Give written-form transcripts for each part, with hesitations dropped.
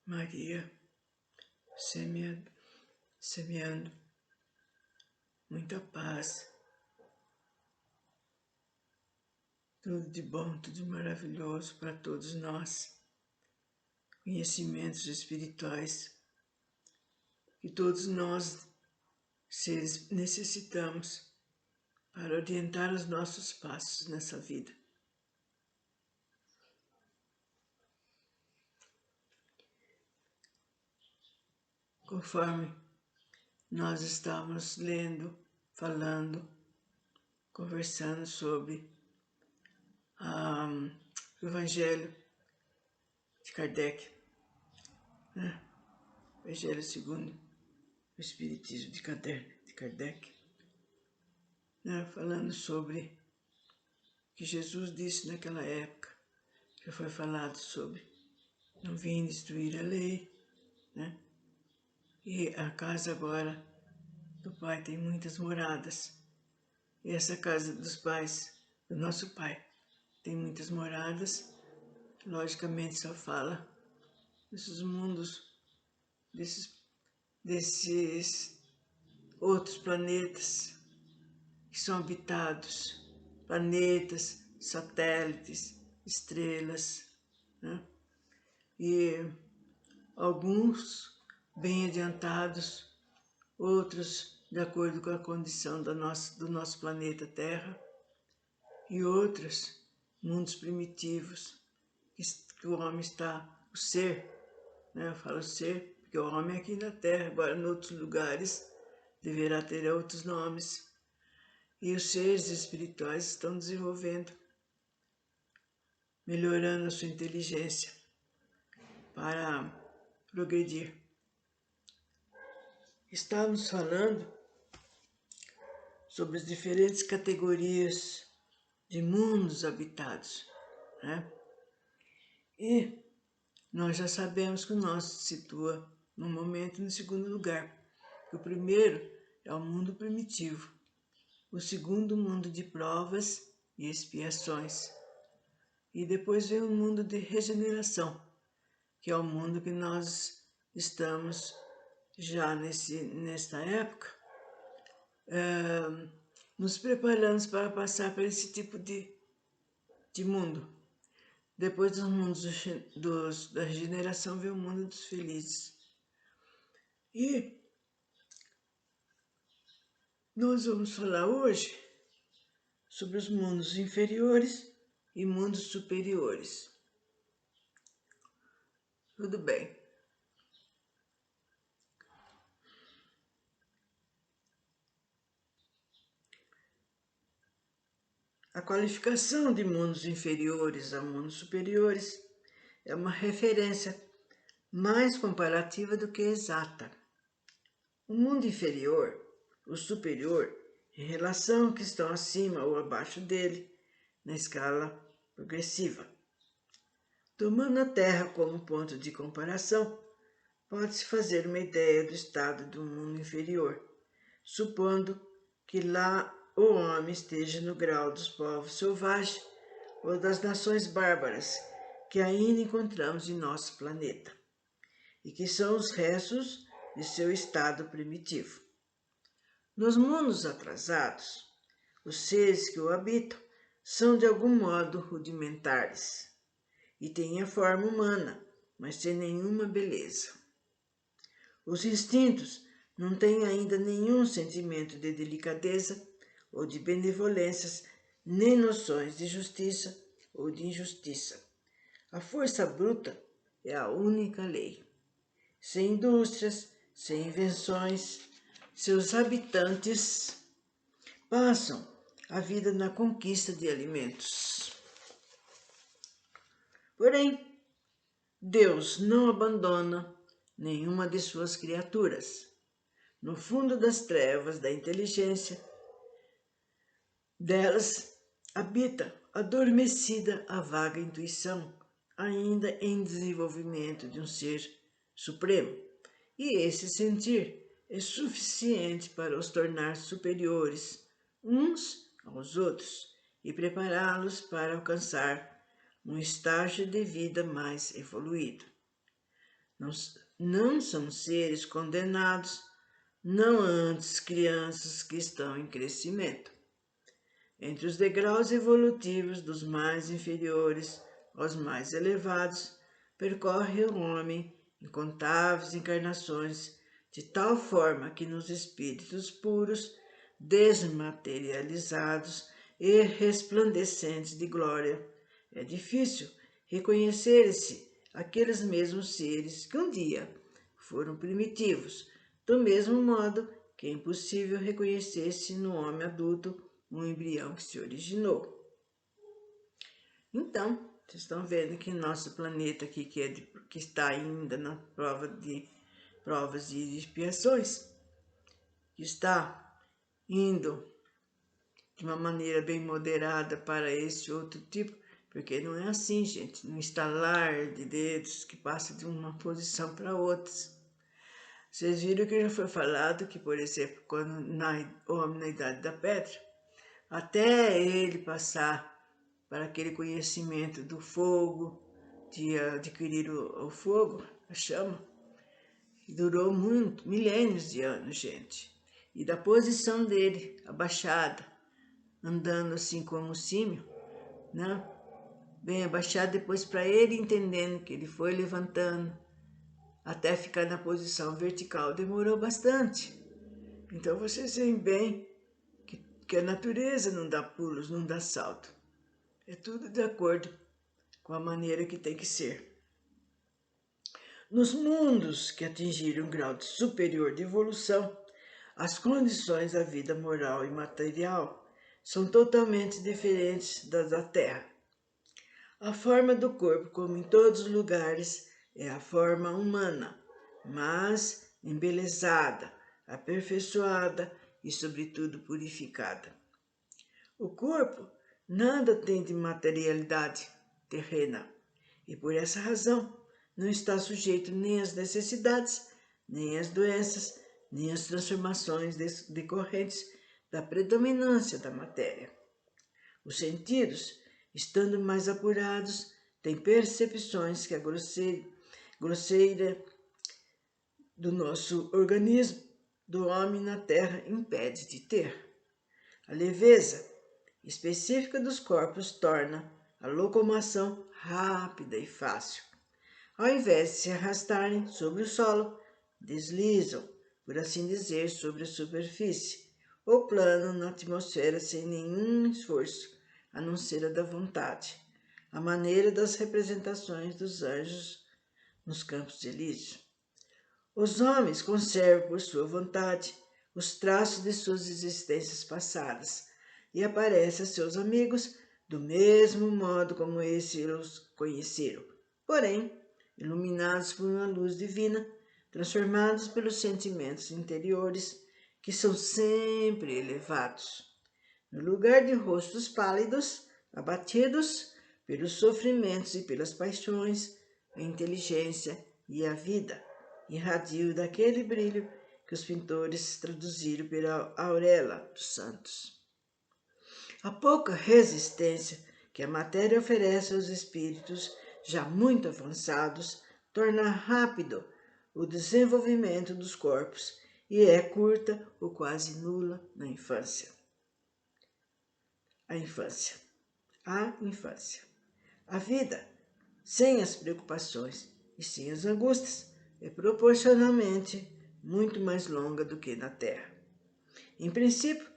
Maria, semeando muita paz, tudo de bom, tudo de maravilhoso para todos nós, conhecimentos espirituais que todos nós seres necessitamos para orientar os nossos passos nessa vida. Conforme nós estamos lendo, falando, conversando sobre o Evangelho de Kardec, né? Evangelho segundo o Espiritismo de Kardec, né? Falando sobre o que Jesus disse naquela época, que foi falado sobre não vim destruir a lei, né? E a casa agora do Pai tem muitas moradas. E essa casa dos pais, do nosso Pai, tem muitas moradas. Logicamente só fala desses mundos, desses outros planetas que são habitados, planetas, satélites, estrelas, né? E alguns bem adiantados, outros de acordo com a condição do nosso planeta Terra, e outros mundos primitivos, que o homem está, o ser, né? Eu falo ser, porque o homem é aqui na Terra, agora em outros lugares deverá ter outros nomes, e os seres espirituais estão desenvolvendo, melhorando a sua inteligência para progredir. Estamos falando sobre as diferentes categorias de mundos habitados, né? E nós já sabemos que o nosso se situa no momento no segundo lugar. O primeiro é o mundo primitivo, o segundo o mundo de provas e expiações, e depois vem o mundo de regeneração, que é o mundo que nós estamos já nesta época, nos preparamos para passar por esse tipo de mundo. Depois dos mundos da regeneração vem o mundo dos felizes. E nós vamos falar hoje sobre os mundos inferiores e mundos superiores. Tudo bem. A qualificação de mundos inferiores a mundos superiores é uma referência mais comparativa do que exata. O mundo inferior, o superior, em relação que estão acima ou abaixo dele, na escala progressiva. Tomando a Terra como ponto de comparação, pode-se fazer uma ideia do estado do mundo inferior, supondo que lá o homem esteja no grau dos povos selvagens ou das nações bárbaras que ainda encontramos em nosso planeta, e que são os restos de seu estado primitivo. Nos mundos atrasados, os seres que o habitam são de algum modo rudimentares e têm a forma humana, mas sem nenhuma beleza. Os instintos não têm ainda nenhum sentimento de delicadeza ou de benevolência, nem noções de justiça ou de injustiça. A força bruta é a única lei. Sem indústrias, sem invenções, seus habitantes passam a vida na conquista de alimentos. Porém, Deus não abandona nenhuma de suas criaturas. No fundo das trevas da inteligência delas habita adormecida a vaga intuição, ainda em desenvolvimento de um ser supremo, e esse sentir é suficiente para os tornar superiores uns aos outros e prepará-los para alcançar um estágio de vida mais evoluído. não são seres condenados, não antes crianças que estão em crescimento. Entre os degraus evolutivos dos mais inferiores aos mais elevados, percorre o homem incontáveis encarnações, de tal forma que nos espíritos puros, desmaterializados e resplandecentes de glória, é difícil reconhecer-se aqueles mesmos seres que um dia foram primitivos, do mesmo modo que é impossível reconhecer-se no homem adulto um embrião que se originou. Então, vocês estão vendo que nosso planeta aqui, que está ainda na provas e expiações, que está indo de uma maneira bem moderada para esse outro tipo, porque não é assim, gente, no estalar de dedos que passa de uma posição para outra. Vocês viram que já foi falado que, por exemplo, quando o homem na Idade da Pedra, até ele passar para aquele conhecimento do fogo, de adquirir o fogo, a chama, durou milênios de anos, gente. E da posição dele, abaixada, andando assim como um símio, né? Bem abaixado, depois para ele entendendo que ele foi levantando até ficar na posição vertical, demorou bastante. Então vocês veem bem que a natureza não dá pulos, não dá salto. É tudo de acordo com a maneira que tem que ser. Nos mundos que atingiram um grau superior de evolução, as condições da vida moral e material são totalmente diferentes das da Terra. A forma do corpo, como em todos os lugares, é a forma humana, mas embelezada, aperfeiçoada e, sobretudo, purificada. O corpo nada tem de materialidade terrena e, por essa razão, não está sujeito nem às necessidades, nem às doenças, nem às transformações decorrentes da predominância da matéria. Os sentidos, estando mais apurados, têm percepções que a grosseira do nosso organismo, do homem na terra, impede de ter. A leveza específica dos corpos torna a locomoção rápida e fácil. Ao invés de se arrastarem sobre o solo, deslizam, por assim dizer, sobre a superfície, ou planam na atmosfera sem nenhum esforço, a não ser a da vontade, à maneira das representações dos anjos nos campos de Elísio. Os homens conservam por sua vontade os traços de suas existências passadas e aparecem a seus amigos do mesmo modo como esses os conheceram, porém, iluminados por uma luz divina, transformados pelos sentimentos interiores que são sempre elevados. No lugar de rostos pálidos, abatidos pelos sofrimentos e pelas paixões, a inteligência e a vida irradiam daquele brilho que os pintores traduziram pela auréola dos santos. A pouca resistência que a matéria oferece aos espíritos já muito avançados torna rápido o desenvolvimento dos corpos e é curta ou quase nula na infância. A infância. A vida, sem as preocupações e sem as angústias, é proporcionalmente muito mais longa do que na Terra. Em princípio,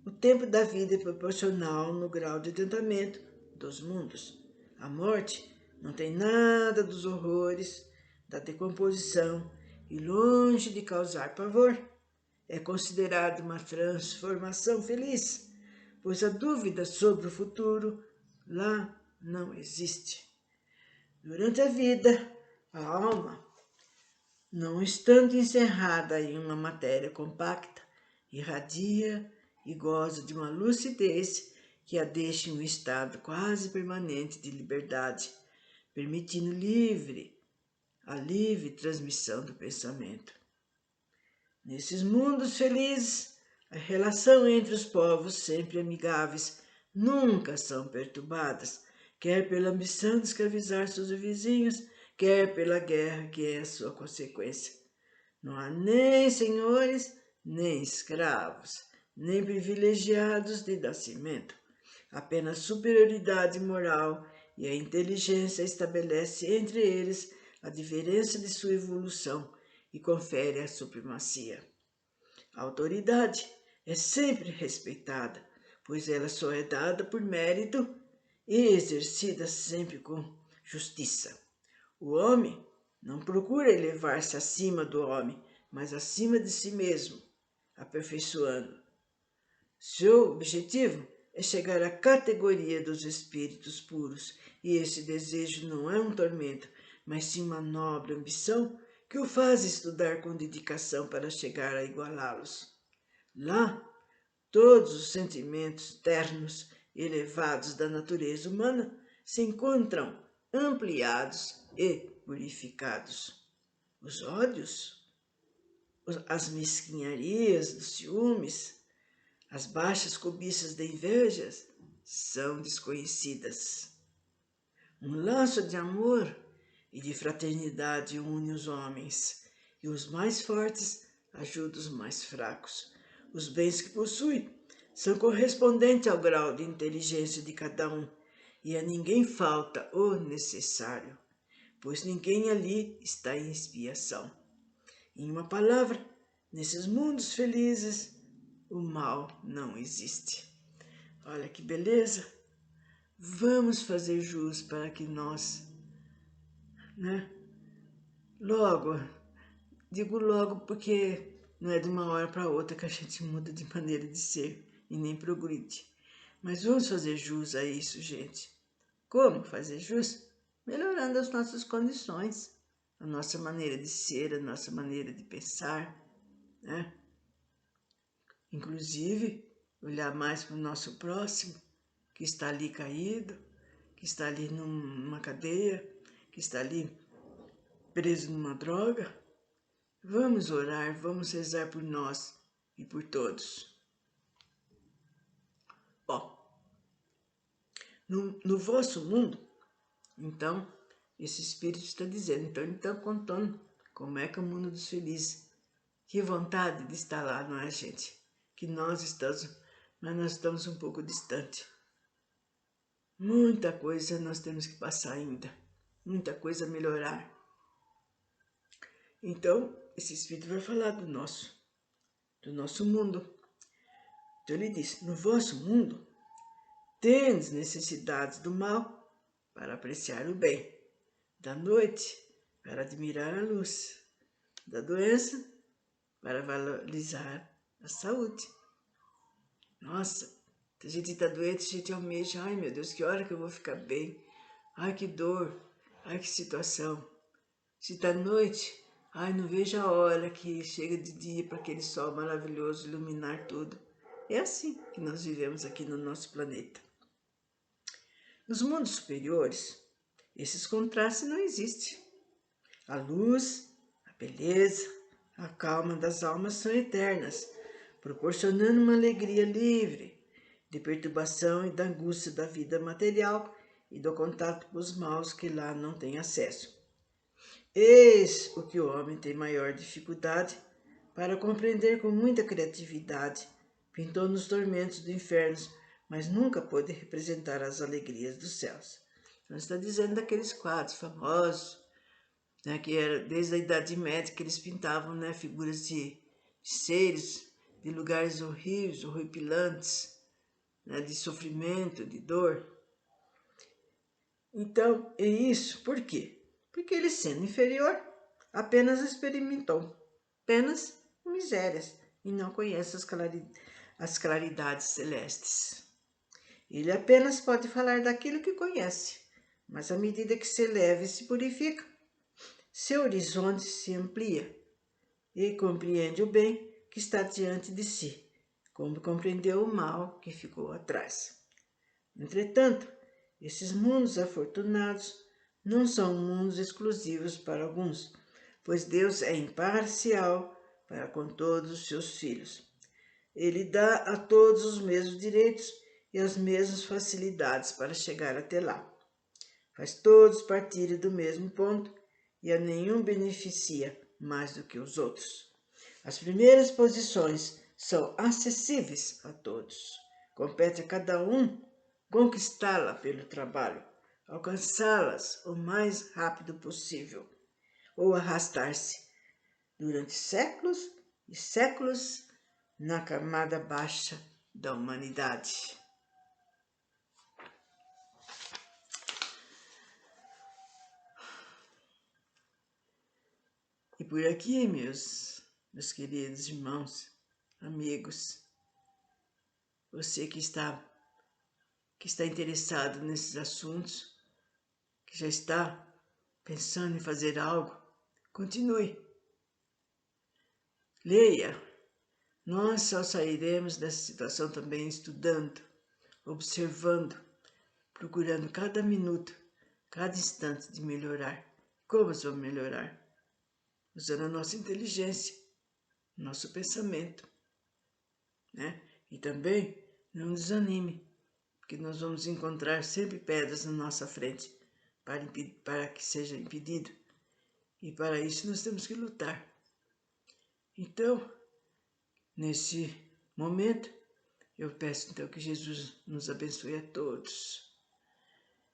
o tempo da vida é proporcional no grau de adiantamento dos mundos. A morte não tem nada dos horrores da decomposição e, longe de causar pavor, é considerada uma transformação feliz, pois a dúvida sobre o futuro lá não existe. Durante a vida, a alma, não estando encerrada em uma matéria compacta, irradia e goza de uma lucidez que a deixa em um estado quase permanente de liberdade, permitindo a livre transmissão do pensamento. Nesses mundos felizes, a relação entre os povos, sempre amigáveis, nunca são perturbadas, quer pela ambição de escravizar seus vizinhos, quer pela guerra que é a sua consequência. Não há nem senhores, nem escravos, nem privilegiados de nascimento. Apenas superioridade moral e a inteligência estabelece entre eles a diferença de sua evolução e confere a supremacia. A autoridade é sempre respeitada, pois ela só é dada por mérito e exercida sempre com justiça. O homem não procura elevar-se acima do homem, mas acima de si mesmo, aperfeiçoando. Seu objetivo é chegar à categoria dos espíritos puros, e esse desejo não é um tormento, mas sim uma nobre ambição que o faz estudar com dedicação para chegar a igualá-los. Lá, todos os sentimentos ternos e elevados da natureza humana se encontram ampliados e purificados. Os ódios, as mesquinharias dos ciúmes, as baixas cobiças da inveja são desconhecidas. Um laço de amor e de fraternidade une os homens, e os mais fortes ajudam os mais fracos. Os bens que possui são correspondentes ao grau de inteligência de cada um, e a ninguém falta o necessário, pois ninguém ali está em expiação. Em uma palavra, nesses mundos felizes, o mal não existe. Olha que beleza! Vamos fazer jus para que nós, logo, digo logo porque não é de uma hora para outra que a gente muda de maneira de ser e nem progride. Mas vamos fazer jus a isso, gente. Como fazer jus? Melhorando as nossas condições, a nossa maneira de ser, a nossa maneira de pensar, né? Inclusive, olhar mais para o nosso próximo, que está ali caído, que está ali numa cadeia, que está ali preso numa droga. Vamos orar, vamos rezar por nós e por todos. Bom, no vosso mundo, então, esse Espírito está dizendo, então ele está contando como é que é o mundo dos felizes. Que vontade de estar lá, não é, gente? Que nós estamos, mas nós estamos um pouco distante. Muita coisa nós temos que passar ainda, muita coisa a melhorar. Então, esse Espírito vai falar do nosso mundo. Então ele diz, no vosso mundo, tendes necessidades do mal para apreciar o bem, da noite para admirar a luz, da doença para valorizar a saúde. Nossa, se a gente está doente, a gente almeja, ai meu Deus, que hora que eu vou ficar bem? Ai que dor, ai que situação. Se está noite, ai não vejo a hora que chega de dia para aquele sol maravilhoso iluminar tudo. É assim que nós vivemos aqui no nosso planeta. Nos mundos superiores, esses contrastes não existem. A luz, a beleza, a calma das almas são eternas, proporcionando uma alegria livre de perturbação e da angústia da vida material e do contato com os maus que lá não têm acesso. Eis o que o homem tem maior dificuldade para compreender com muita criatividade. Pintou nos tormentos do inferno, mas nunca pôde representar as alegrias dos céus. Então está dizendo daqueles quadros famosos, né, que era desde a Idade Média que eles pintavam, né, figuras de seres de lugares horríveis, horripilantes, né, de sofrimento, de dor. Então, é isso. Por quê? Porque ele, sendo inferior, apenas experimentou penas e misérias e não conhece as claridades celestes. Ele apenas pode falar daquilo que conhece, mas à medida que se eleva e se purifica, seu horizonte se amplia e compreende o bem que está diante de si, como compreendeu o mal que ficou atrás. Entretanto, esses mundos afortunados não são mundos exclusivos para alguns, pois Deus é imparcial para com todos os seus filhos. Ele dá a todos os mesmos direitos e as mesmas facilidades para chegar até lá. Faz todos partirem do mesmo ponto e a nenhum beneficia mais do que os outros. As primeiras posições são acessíveis a todos. Compete a cada um conquistá-la pelo trabalho, alcançá-las o mais rápido possível, ou arrastar-se durante séculos e séculos na camada baixa da humanidade. E por aqui, meus queridos irmãos, amigos, você que está interessado nesses assuntos, que já está pensando em fazer algo, continue. Leia. Nós só sairemos dessa situação também estudando, observando, procurando cada minuto, cada instante de melhorar. Como vamos melhorar? Usando a nossa inteligência, nosso pensamento, né? E também não desanime, porque nós vamos encontrar sempre pedras na nossa frente para que seja impedido. E para isso nós temos que lutar. Então, nesse momento, eu peço então que Jesus nos abençoe a todos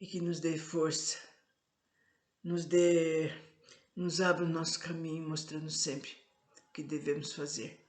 e que nos dê força, nos abra o nosso caminho, mostrando sempre o que devemos fazer.